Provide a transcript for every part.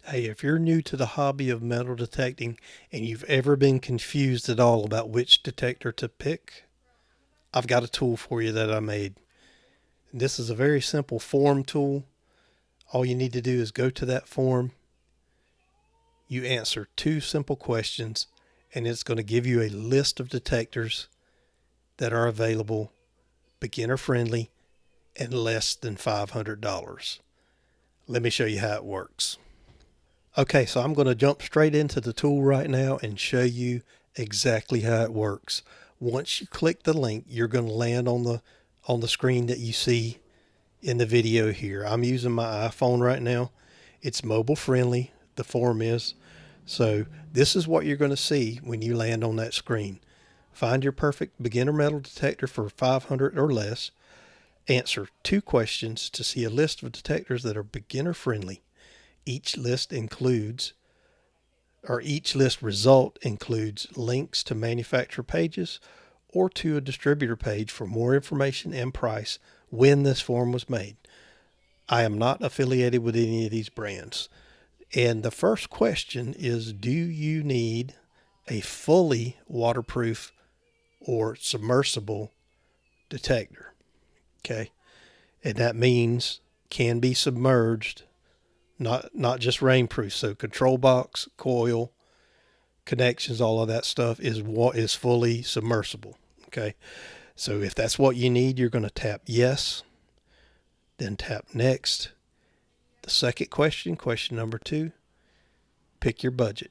Hey, if you're new to the hobby of metal detecting and you've ever been confused at all about which detector to pick, I've got a tool for you that I made. This is a very simple form tool. All you need to do is go to that form, you answer two simple questions, and it's going to give you a list of detectors that are available, beginner friendly, and less than $500. Let me show you how it works. Okay, so I'm going to jump straight into the tool right now and show you exactly how it works. Once you click the link, you're going to land on the screen that you see in the video here. I'm using my iPhone right now. It's mobile friendly, the form is. So this is what you're going to see when you land on that screen. Find your perfect beginner metal detector for 500 or less. Answer two questions to see a list of detectors that are beginner friendly. Each list includes each list result includes links to manufacturer pages or to a distributor page for more information and price when this form was made. I am not affiliated with any of these brands. And the first question is, do you need a fully waterproof or submersible detector? Okay. And that means can be submerged, not just rainproof. So control box, coil, connections, all of that stuff is what is fully submersible. Okay. So if that's what you need, you're going to tap yes, then tap next. The second question, question number two, pick your budget.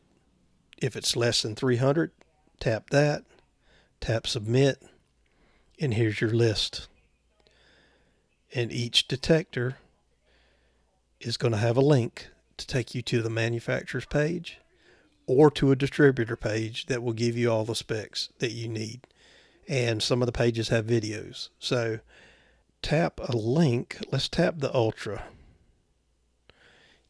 If it's less than 300, tap that, tap submit, and here's your list. And each detector is going to have a link to take you to the manufacturer's page or to a distributor page that will give you all the specs that you need. And some of the pages have videos. So tap a link. Let's tap the Ultra.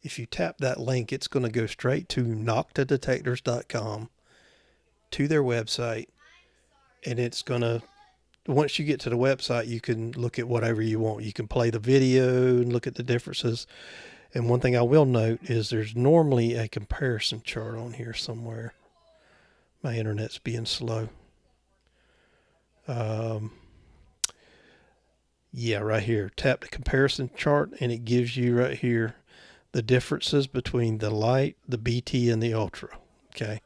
If you tap that link, it's going to go straight to noctadetectors.com, to their website, and it's going to, once you get to the website, you can look at whatever you want. You can play the video and look at the differences. And one thing I will note is there's normally a comparison chart on here somewhere. My internet's being slow. Um, yeah, right here. Tap the comparison chart, and it gives you right here the differences between the light, the BT, and the Ultra. Okay.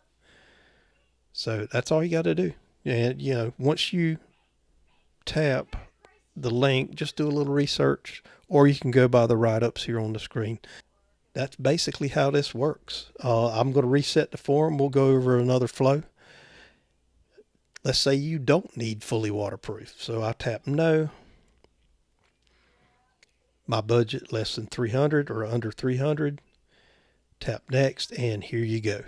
So that's all you got to do. And, once you tap the link, just do a little research, or you can go by the write ups here on the screen. That's basically how this works. I'm going to reset the form. We'll go over another flow. Let's say you don't need fully waterproof. So I tap no. My budget less than 300 or under 300. Tap next, and here you go.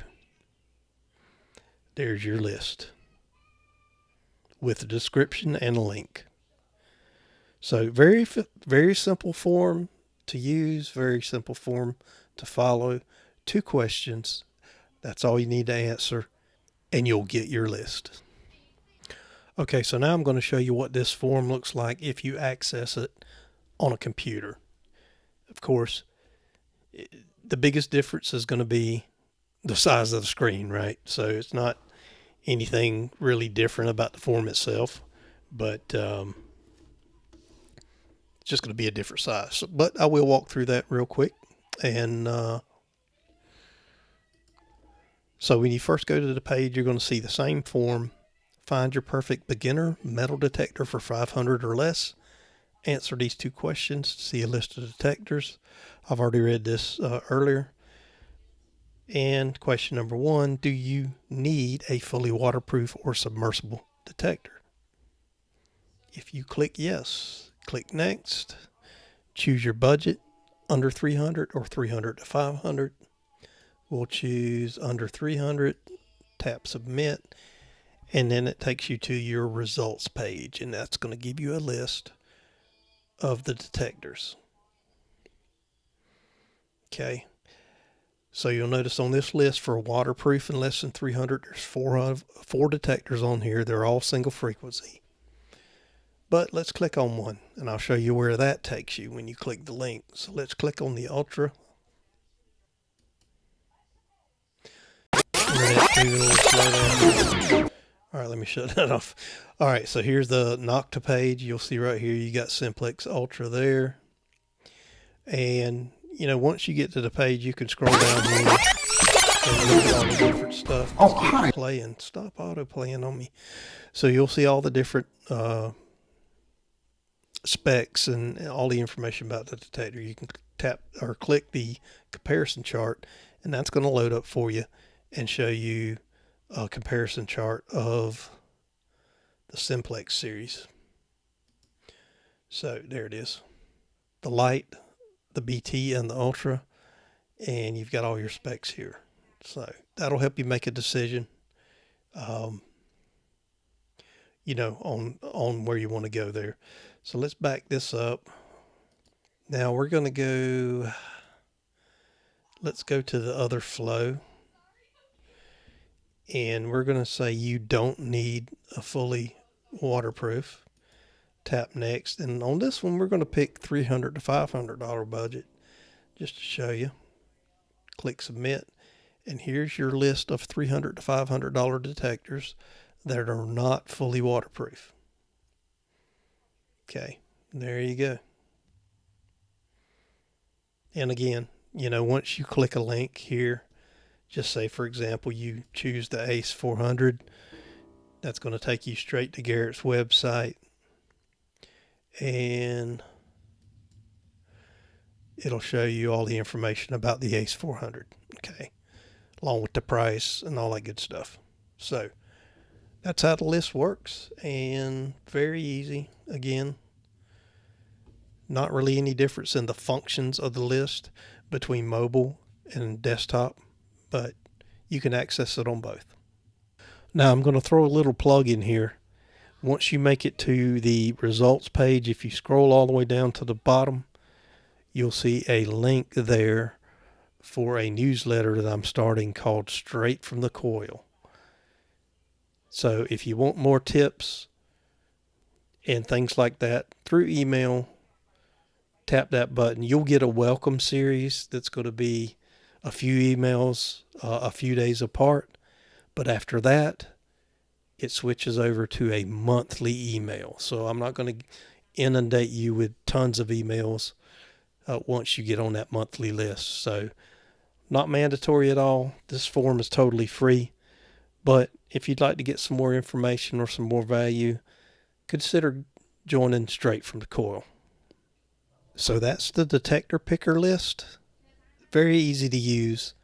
There's your list with a description and a link. So very simple form to use, very simple form to follow. Two questions. That's all you need to answer, and you'll get your list. Okay, so now I'm going to show you what this form looks like if you access it on a computer. Of course, the biggest difference is going to be the size of the screen, right? So it's not anything really different about the form itself, but it's just going to be a different size. But I will walk through that real quick. And so when you first go to the page, you're going to see the same form. Find your perfect beginner metal detector for 500 or less. Answer these two questions to see a list of detectors. I've already read this earlier. And question number one, do you need a fully waterproof or submersible detector? If you click yes, click next, choose your budget, under 300 or 300 to 500. We'll choose under 300, tap submit, and then it takes you to your results page, and that's going to give you a list of the detectors. Okay. So you'll notice on this list for waterproof and less than 300, there's four detectors on here. They're all single frequency. But let's click on one, and I'll show you where that takes you when you click the link. So let's click on the Ultra. internet's moving a little slow down. All right, let me shut that off. All right, so here's the Nocta page. You'll see right here you got Simplex Ultra there. And, you know, once you get to the page, you can scroll down here and look at all the different stuff. Oh, hi. Playing. Stop auto playing on me. So you'll see all the different specs and all the information about the detector. You can tap or click the comparison chart, and that's going to load up for you and show you a comparison chart of the Simplex series. So there it is. The light, the BT, and the Ultra, and you've got all your specs here. So that'll help you make a decision, you know, on where you want to go there. So let's back this up. Now we're going to go, let's go to the other flow. And we're going to say you don't need a fully waterproof. Tap next. And on this one, we're going to pick $300 to $500 budget just to show you. Click submit. And here's your list of $300 to $500 detectors that are not fully waterproof. Okay, there you go. And again, you know, once you click a link here, just say, for example, you choose the ACE 400. That's going to take you straight to Garrett's website. And it'll show you all the information about the ACE 400. Okay, along with the price and all that good stuff. So that's how the list works, and very easy. Again, not really any difference in the functions of the list between mobile and desktop, but you can access it on both. Now I'm going to throw a little plug in here. Once you make it to the results page, if you scroll all the way down to the bottom, you'll see a link there for a newsletter that I'm starting called Straight from the Coil. So if you want more tips and things like that through email, tap that button. You'll get a welcome series that's going to be a few emails a few days apart. But after that, it switches over to a monthly email. So I'm not going to inundate you with tons of emails once you get on that monthly list. So not mandatory at all. This form is totally free. But if you'd like to get some more information or some more value, consider joining Straight from the Coil. So that's the detector picker list. Very easy to use.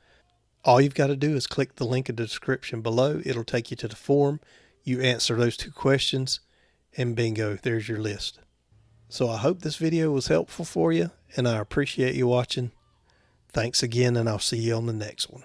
All you've got to do is click the link in the description below. It'll take you to the form. You answer those 2 questions, and bingo, there's your list. So I hope this video was helpful for you, and I appreciate you watching. Thanks again, and I'll see you on the next one.